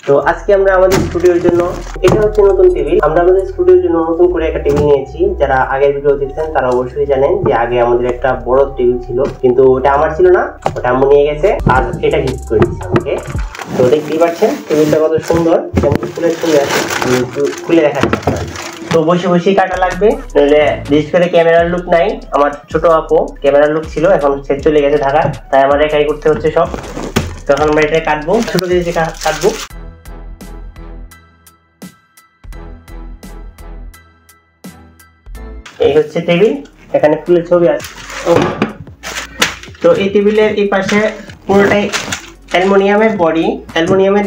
তো আজকে আমরা আমাদের স্টুডিওর জন্য এটা হচ্ছে নতুন টেবিল। আমরা আমাদের স্টুডিওর জন্য নতুন করে একটা টেবিল নিয়েছি। যারা আগের ভিডিও দেখছেন তারা অবশ্যই জানেন যে আগে আমাদের একটা বড় টেবিল ছিল, কিন্তু ওটা আমার ছিল না, ওটা আম্মু নিয়ে গেছে আর এটা গিফট করে দিয়েছে আমাকে। তো দেখতেই পাচ্ছেন টেবিলটা কত সুন্দর, খুলে দেখাচ্ছি। তো বসে বসেই কাটা লাগবে, নইলে বিশেষ করে ক্যামেরার লুক নাই। আমার ছোট আপু ক্যামেরার লুক ছিল, এখন সে চলে গেছে ঢাকা, তাই আমার একাই করতে হচ্ছে সব। তখন আমরা এটা কাটবো, ছোট দিয়ে কাটবো। এই হচ্ছে টেবিল, এখানে ফুলের ছবি আছে। তো এই টেবিলের এই পাশে পুরোটাই অ্যালুমিনিয়ামের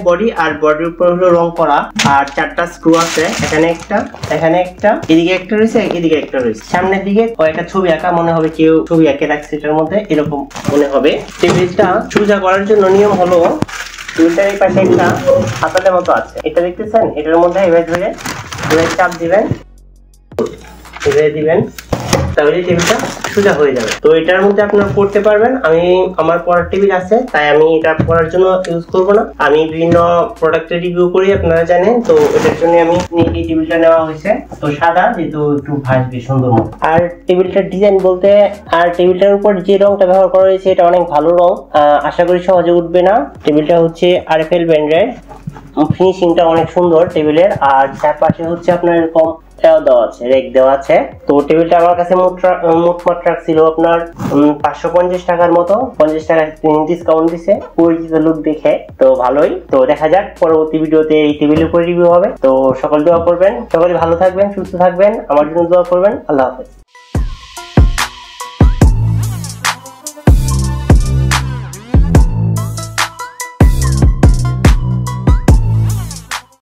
বডি আর বডির উপর হলো রং করা, আর 4টা স্ক্রু আছে, এখানে একটা, এদিকে একটা রয়েছে, এদিকে একটা রয়েছে। সামনের দিকে কয়েকটা ছবি আঁকা, মনে হবে কেউ ছবি এঁকে রাখছে এটার মধ্যে, এরকম মনে হবে। টেবিলটা সোজা করার জন্য নিয়ম হলো টেবিলটার এই পাশে একটা হাতালের মতো আছে, এটা দেখতেছেন, এটার মধ্যে এভাবে ধরে চাপ দিবেন, এভাবে দিবেন, তাহলে টেবিলটা সোজা হয়ে যাবে। তো এটার মধ্যে আপনারা পড়তে পারবেন। আমি আমার পড়ার টেবিল আছে, তাই আমি এটা পড়ার জন্য ইউজ করব না। আমি বিভিন্ন প্রোডাক্টের রিভিউ করি, আপনারা জানেন, তো এটার জন্য আমি এই টেবিলটা নেওয়া হয়েছে। তো সাদা, যেহেতু একটু ভাসবে সুন্দর মতো। আর টেবিলটার ডিজাইন বলতে, আর টেবিলটার উপর যে রংটা ব্যবহার করা হয়েছে এটা অনেক ভালো রং, আশা করি সহজে উঠবে না। টেবিলটা হচ্ছে RFL ব্র্যান্ডের, ফিনিশিংটা অনেক সুন্দর টেবিলের। আর চারপাশে হচ্ছে আপনার এরকম দেওয়া আছে, রেক দেওয়া আছে। তো টেবিলটা আমার কাছে মোটমাট ছিল আপনার 550 টাকার মতো, 50 টাকা ডিসকাউন্ট দিছে পরিচিত লোক দেখে। তো ভালোই। তো দেখা যাক পরবর্তী ভিডিওতে এই টেবিলের উপর রিভিউ হবে। তো সকলে দোয়া করবেন, সকলে ভালো থাকবেন, সুস্থ থাকবেন, আমার জন্য দোয়া করবেন। আল্লাহ হাফেজ।